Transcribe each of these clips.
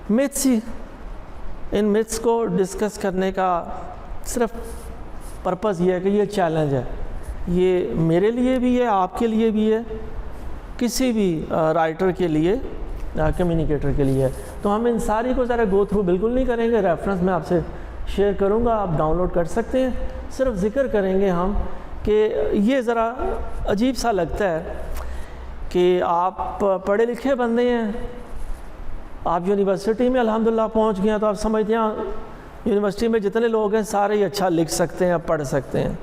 Maths he, in maths کو discuss کرنے کا صرف پرپس یہ ہے کہ یہ چیلنج ہے، یہ میرے لیے بھی ہے، آپ کے لیے بھی ہے، کسی بھی رائٹر کے لیے، کمیونیکیٹر کے لیے. تو ہم ان ساری کو ذرا گو تھرو بالکل نہیں کریں گے، ریفرنس میں آپ سے شیئر کروں گا، آپ ڈاؤن لوڈ کر سکتے ہیں. صرف ذکر کریں گے ہم کہ یہ ذرا عجیب سا لگتا ہے کہ آپ پڑھے لکھے بندے ہیں، آپ یونیورسٹی میں الحمدللہ پہنچ گئے ہیں، تو آپ سمجھتے ہیں یونیورسٹی میں جتنے لوگ ہیں سارے ہی اچھا لکھ سکتے ہیں، پڑھ سکتے ہیں.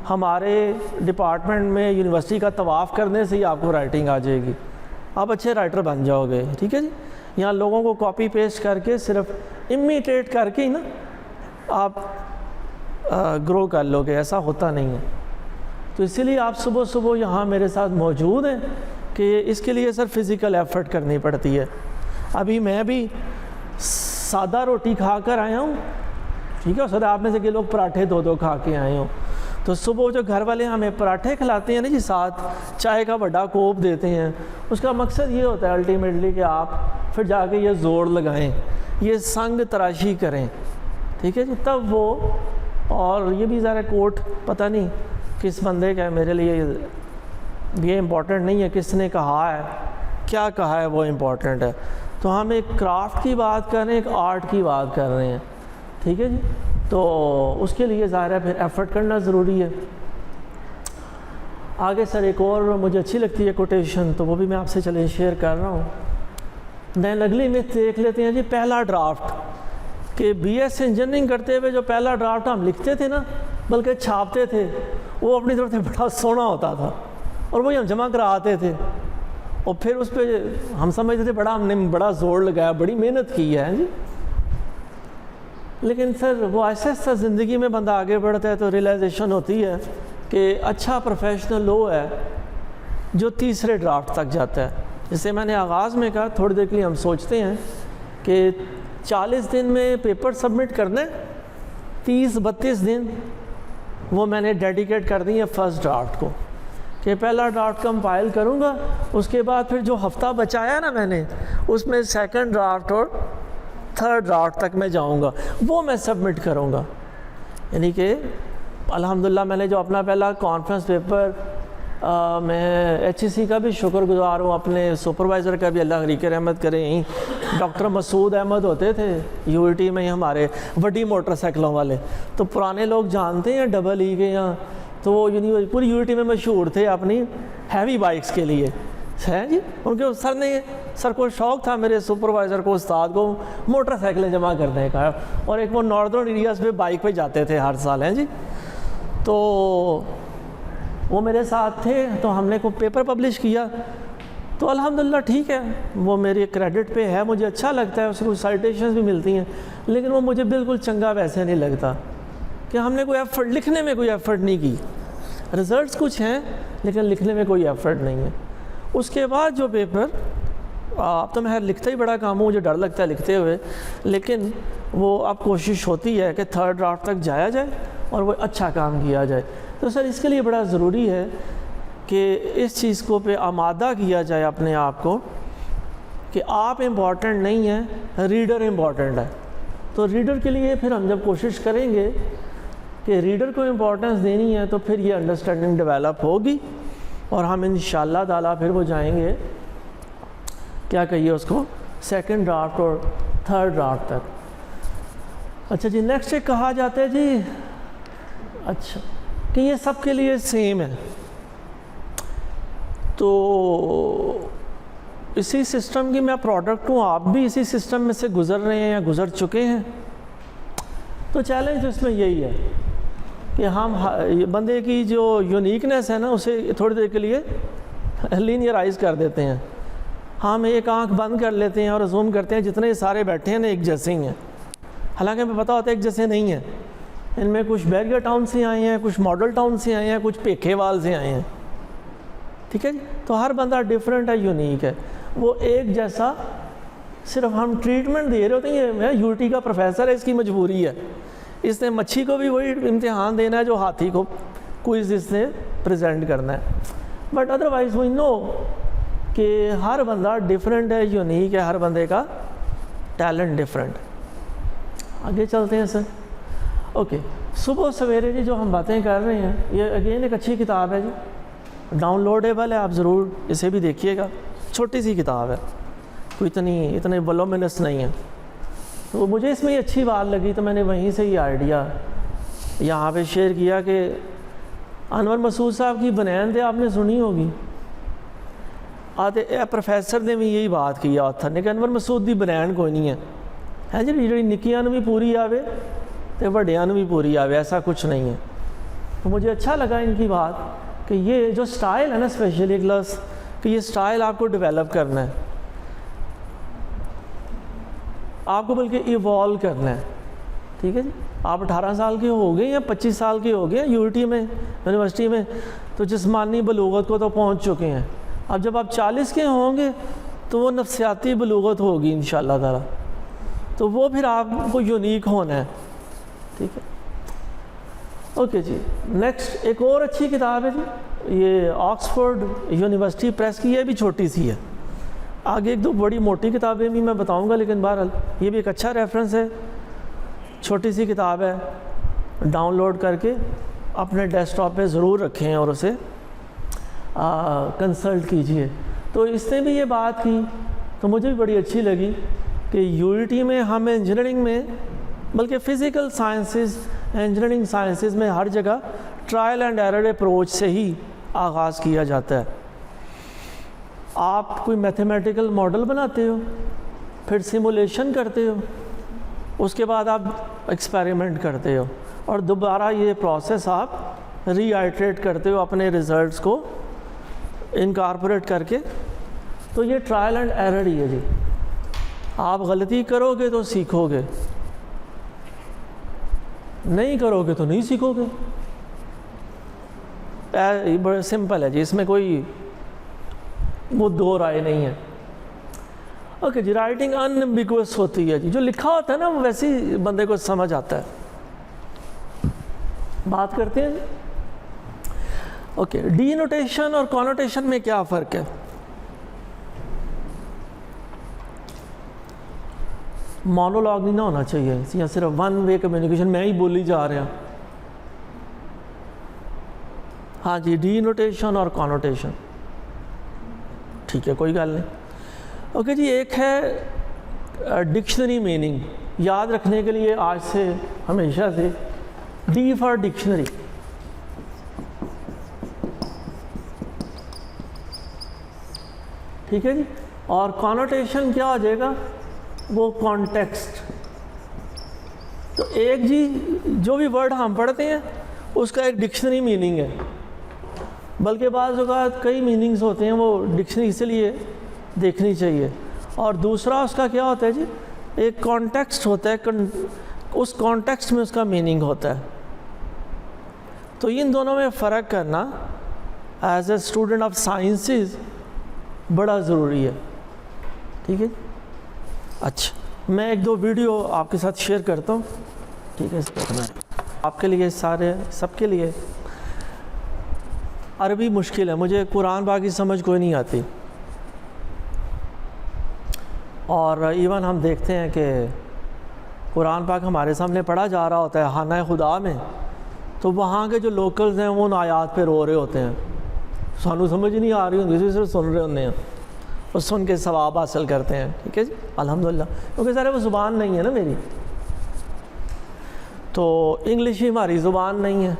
ہمارے ڈپارٹمنٹ میں یونیورسٹی کا طواف کرنے سے ہی آپ کو رائٹنگ آ جائے گی، آپ اچھے رائٹر بن جاؤ گے. ٹھیک ہے جی. یہاں لوگوں کو کاپی پیسٹ کر کے صرف امیٹیٹ کر کے ہی نا آپ گرو کر لو گے، ایسا ہوتا نہیں ہے. تو اسی لیے آپ صبح صبح یہاں میرے ساتھ موجود ہیں کہ اس کے لیے سر فزیکل ایفرٹ کرنی پڑتی ہے. ابھی میں بھی سادہ روٹی کھا کر آیا ہوں، ٹھیک ہے، سر آپ میں سے کہ لوگ پراٹھے دو کھا کے آئے ہوں. تو صبح جو گھر والے ہمیں پراٹھے کھلاتے ہیں نا جی، ساتھ چائے کا بڑا کوپ دیتے ہیں، اس کا مقصد یہ ہوتا ہے الٹیمیٹلی کہ آپ پھر جا کے یہ زور لگائیں، یہ سنگ تراشی کریں. ٹھیک ہے جی. تب وہ، اور یہ بھی ذرا کوٹ پتہ نہیں کس بندے کا ہے، میرے لیے یہ امپورٹنٹ نہیں ہے کس نے کہا ہے، کیا کہا ہے وہ امپورٹنٹ ہے. تو ہم ایک کرافٹ کی بات کر رہے ہیں، ایک آرٹ کی بات کر رہے ہیں. ٹھیک ہے جی. تو اس کے لیے ظاہر ہے پھر ایفرٹ کرنا ضروری ہے. آگے سر ایک اور مجھے اچھی لگتی ہے کوٹیشن، تو وہ بھی میں آپ سے چلیں شیئر کر رہا ہوں. دین اگلی میتھ دیکھ لیتے ہیں جی، پہلا ڈرافٹ. کہ بی ایس انجینئرنگ کرتے ہوئے جو پہلا ڈرافٹ ہم لکھتے تھے نا، بلکہ چھاپتے تھے، وہ اپنی طرف سے بڑا سونا ہوتا تھا، اور وہی ہم جمع کراتے تھے، اور پھر اس پہ ہم سمجھتے تھے ہم نے بڑا زور لگایا، بڑی محنت کی ہے جی. لیکن سر وہ ایسے ایسا زندگی میں بندہ آگے بڑھتا ہے تو ریئلائزیشن ہوتی ہے کہ اچھا پروفیشنل وہ ہے جو تیسرے ڈرافٹ تک جاتا ہے. جسے میں نے آغاز میں کہا، تھوڑی دیر کے لیے ہم سوچتے ہیں کہ 40 دن میں پیپر سبمٹ کرنا ہے، 30-32 دن وہ میں نے ڈیڈیکیٹ کر دی ہے فرسٹ ڈرافٹ کو، کہ پہلا ڈرافٹ کمپائل کروں گا، اس کے بعد پھر جو ہفتہ بچایا نا میں نے، اس میں سیکنڈ ڈرافٹ اور تھرڈ ڈرافٹ تک میں جاؤں گا، وہ میں سبمٹ کروں گا. یعنی کہ الحمدللہ میں نے جو اپنا پہلا کانفرنس پیپر، میں ایچ ای سی کا بھی شکر گزار ہوں، اپنے سپروائزر کا بھی، اللہ غریق رحمت کرے. یہیں ڈاکٹر مسعود احمد ہوتے تھے یو ای ٹی میں، ہمارے بڑی موٹر سائیکلوں والے، تو پرانے لوگ جانتے ہیں ڈبل ای کے یہاں، تو وہ پوری یو ای ٹی میں مشہور تھے اپنی ہیوی بائکس کے لیے ہے جی. ان کے سر کو شوق تھا، میرے سپروائزر کو، استاد کو، موٹر سائیکلیں جمع کرنے کا، اور ایک وہ ناردرن ایریاز پہ بائک پہ جاتے تھے ہر سال ہیں جی. تو وہ میرے ساتھ تھے، تو ہم نے کوئی پیپر پبلش کیا، تو الحمدللہ ٹھیک ہے، وہ میری کریڈٹ پہ ہے، مجھے اچھا لگتا ہے، اس کو سائٹیشنز بھی ملتی ہیں، لیکن وہ مجھے بالکل چنگا ویسے نہیں لگتا کہ ہم نے کوئی ایفرٹ، لکھنے میں کوئی ایفرٹ نہیں کی. رزلٹس کچھ ہیں لیکن لکھنے میں کوئی ایفرٹ نہیں ہے. اس کے بعد جو پیپر، اب تو میں لکھتا ہی بڑا کام ہوں، مجھے ڈر لگتا ہے لکھتے ہوئے، لیکن وہ اب کوشش ہوتی ہے کہ تھرڈ ڈرافٹ تک جایا جائے اور وہ اچھا کام کیا جائے. تو سر اس کے لیے بڑا ضروری ہے کہ اس چیز کو پہ آمادہ کیا جائے اپنے آپ کو کہ آپ امپورٹنٹ نہیں ہیں، ریڈر امپورٹنٹ ہے. تو ریڈر کے لیے پھر ہم جب کوشش کریں گے کہ ریڈر کو امپورٹنس دینی ہے، تو پھر یہ انڈرسٹینڈنگ ڈیولپ ہوگی، اور ہم انشاءاللہ تعالیٰ پھر وہ جائیں گے، کیا کہیے اس کو، سیکنڈ ڈرافٹ اور تھرڈ ڈرافٹ تک. اچھا جی، نیکسٹ ایک کہا جاتا ہے جی، اچھا کہ یہ سب کے لیے سیم ہے. تو اسی سسٹم کی میں پروڈکٹ ہوں، آپ بھی اسی سسٹم میں سے گزر رہے ہیں یا گزر چکے ہیں. تو چیلنج اس میں یہی ہے کہ ہم بندے کی جو یونیکنیس ہے نا، اسے تھوڑی دیر کے لیے لینیئرائز کر دیتے ہیں. ہم ایک آنکھ بند کر لیتے ہیں اور زوم کرتے ہیں، جتنے سارے بیٹھے ہیں نا ایک جیسے ہی ہیں، حالانکہ ہمیں پتہ ہوتا ہے ایک جیسے نہیں ہیں. ان میں کچھ بیریئر ٹاؤن سے آئے ہیں، کچھ ماڈل ٹاؤن سے آئے ہیں، کچھ پیکھے وال سے آئے ہیں. ٹھیک ہے جی. تو ہر بندہ ڈیفرنٹ ہے، یونیک ہے. وہ ایک جیسا، صرف ہم ٹریٹمنٹ دے رہے ہوتے ہیں. میں یو ٹی کا پروفیسر ہے، اس کی مجبوری ہے، اس نے مچھی کو بھی وہی امتحان دینا ہے جو ہاتھی کو کوئز اس نے پریزنٹ کرنا ہے. بٹ ادروائز وی نو کہ ہر بندہ ڈیفرنٹ ہے، یونیک ہے، ہر بندے کا ٹیلنٹ ڈفرینٹ. آگے چلتے ہیں سر. اوکے, صبح سویرے جی جو ہم باتیں کر رہے ہیں یہ اگین ایک اچھی کتاب ہے جی, ڈاؤن لوڈیبل ہے, آپ ضرور اسے بھی دیکھیے گا. چھوٹی سی کتاب ہے, کوئی اتنے ولیومنس نہیں ہے. تو مجھے اس میں یہ اچھی بات لگی تو میں نے وہیں سے یہ آئیڈیا یہاں پہ شیئر کیا کہ انور مسعود صاحب کی بنیان آپ نے سنی ہوگی. پروفیسر نے بھی یہی بات کی آتھر نے کہ انور مسعود دی بنیان کوئی نہیں ہے جی, جی نکیاں بھی پوری آوے تو وڈیاں بھی پوری آوے, ایسا کچھ نہیں ہے. تو مجھے اچھا لگا ان کی بات کہ یہ جو سٹائل ہے نا اسپیشلی کلاس, کہ یہ سٹائل آپ کو ڈیولپ کرنا ہے, آپ کو بلکہ ایوالو کرنا ہے. ٹھیک ہے جی, آپ 18 سال کے ہو گئے یا 25 سال کے ہو گئے یونیورسٹی میں, تو جسمانی بلوغت کو تو پہنچ چکے ہیں. اب جب آپ 40 کے ہوں گے تو وہ نفسیاتی بلوغت ہوگی انشاءاللہ تعالی, تو وہ پھر آپ کو یونیک ہونا ہے. ٹھیک ہے, اوکے جی. نیکسٹ ایک اور اچھی کتاب ہے جی, یہ آکسفورڈ یونیورسٹی پریس کی, یہ بھی چھوٹی سی ہے. آگے ایک دو بڑی موٹی کتابیں بھی میں بتاؤں گا, لیکن بہرحال یہ بھی ایک اچھا ریفرنس ہے. چھوٹی سی کتاب ہے, ڈاؤن لوڈ کر کے اپنے ڈیسک ٹاپ پہ ضرور رکھیں اور اسے کنسلٹ کیجئے. تو اس نے بھی یہ بات کی تو مجھے بھی بڑی اچھی لگی کہ یونیورسٹی میں ہم انجینئرنگ میں, بلکہ فزیکل سائنسز انجینئرنگ سائنسز میں ہر جگہ ٹرائل اینڈ ایرر اپروچ سے ہی آغاز کیا جاتا ہے. آپ کوئی میتھمیٹیکل ماڈل بناتے ہو, پھر سیمولیشن کرتے ہو, اس کے بعد آپ ایکسپیریمنٹ کرتے ہو, اور دوبارہ یہ پروسیس آپ ری آئٹریٹ کرتے ہو اپنے ریزلٹس کو انکارپوریٹ کر کے. تو یہ ٹرائل اینڈ ایرر ہی ہے جی. آپ غلطی کرو گے تو سیکھو گے, نہیں کرو گے تو نہیں سیکھو گے. بڑا سمپل ہے جی, اس میں کوئی وہ دو رائے نہیں ہے. اوکے جی, رائٹنگ انبیگوس ہوتی ہے جی, جو لکھا ہوتا ہے نا وہ ویسے ہی بندے کو سمجھ آتا ہے. بات کرتے ہیں. اوکے, ڈی نوٹیشن اور کونوٹیشن میں کیا فرق ہے؟ مونولاگ نہیں نہ ہونا چاہیے, یا صرف ون وے کمیونیکیشن, میں ہی بولی جا رہا. ہاں جی, ڈی نوٹیشن اور کونوٹیشن, ٹھیک ہے کوئی گل نہیں. اوکے جی, ایک ہے ڈکشنری میننگ, یاد رکھنے کے لیے آج سے ہمیشہ سے ڈی فار ڈکشنری. ٹھیک ہے جی. اور کونوٹیشن کیا ہو جائے گا, وہ کانٹیکسٹ. تو ایک جی جو بھی ورڈ ہم پڑھتے ہیں اس کا ایک ڈکشنری میننگ ہے, بلکہ بعض اوقات کئی میننگز ہوتے ہیں, وہ ڈکشنری اس لیے دیکھنی چاہیے. اور دوسرا اس کا کیا ہوتا ہے جی, ایک کانٹیکسٹ ہوتا ہے, اس کانٹیکسٹ میں اس کا میننگ ہوتا ہے. تو ان دونوں میں فرق کرنا as a student of sciences بڑا ضروری ہے. ٹھیک ہے. اچھا, میں ایک دو ویڈیو آپ کے ساتھ شیئر کرتا ہوں. ٹھیک ہے, آپ کے لیے سب کے لیے. عربی مشکل ہے, مجھے قرآن پاک کی سمجھ کوئی نہیں آتی, اور ایون ہم دیکھتے ہیں کہ قرآن پاک ہمارے سامنے پڑھا جا رہا ہوتا ہے خانہ خدا میں, تو وہاں کے جو لوکلز ہیں وہ ان آیات پہ رو رہے ہوتے ہیں, سانو سمجھ نہیں آ رہی ہوتی, صرف سن رہے ہوتے ہیں اور سن کے ثواب حاصل کرتے ہیں. ٹھیک ہے جی, الحمدللہ, کیونکہ سارے وہ زبان نہیں ہے نا میری, تو انگلش ہی ہماری زبان نہیں ہے.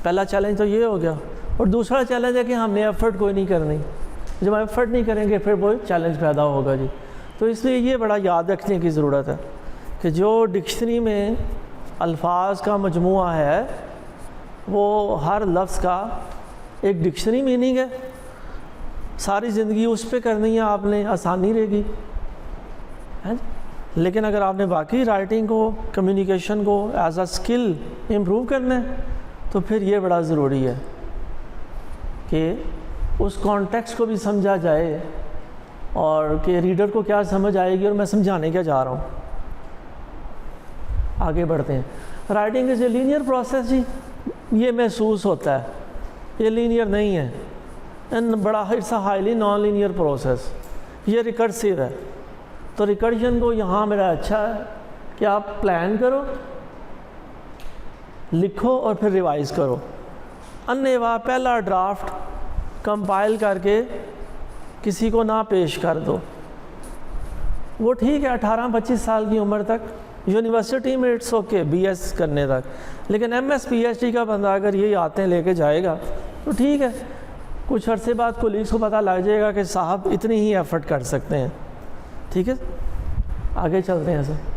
پہلا چیلنج تو یہ ہو گیا, اور دوسرا چیلنج ہے کہ ہم نے ایفرٹ کوئی نہیں کرنی. جب ہم ایفرٹ نہیں کریں گے پھر وہ چیلنج پیدا ہوگا جی. تو اس لیے یہ بڑا یاد رکھنے کی ضرورت ہے کہ جو ڈکشنری میں الفاظ کا مجموعہ ہے وہ ہر لفظ کا ایک ڈکشنری میننگ ہے. ساری زندگی اس پہ کرنی ہے آپ نے, آسانی رہے گی. لیکن اگر آپ نے باقی رائٹنگ کو, کمیونیکیشن کو ایز اے اسکل امپروو کرنا ہے تو پھر یہ بڑا ضروری ہے کہ اس کانٹیکسٹ کو بھی سمجھا جائے, اور کہ ریڈر کو کیا سمجھ آئے گی اور میں سمجھانے کیا جا رہا ہوں. آگے بڑھتے ہیں. Writing is a linear process جی, یہ محسوس ہوتا ہے, یہ لینئر نہیں ہے, بڑا it's a highly non linear process. یہ ریکرسیو ہے, تو ریکرجن کو یہاں میرا اچھا ہے کہ آپ پلان کرو، لکھو اور پھر ریوائز کرو۔ انیوا پہلا ڈرافٹ کمپائل کر کے کسی کو نہ پیش کر دو۔ وہ ٹھیک ہے 18-25 سال کی عمر تک یونیورسٹی میں اٹس اوکے بی ایس کرنے تک، لیکن M S P H D کا بندہ اگر یہی آتے لے کے جائے گا تو ٹھیک ہے، کچھ عرصے بعد کولیگس کو پتہ لگ جائے گا کہ صاحب اتنی ہی ایفرٹ کر سکتے ہیں۔ ٹھیک ہے، آگے چلتے ہیں سر۔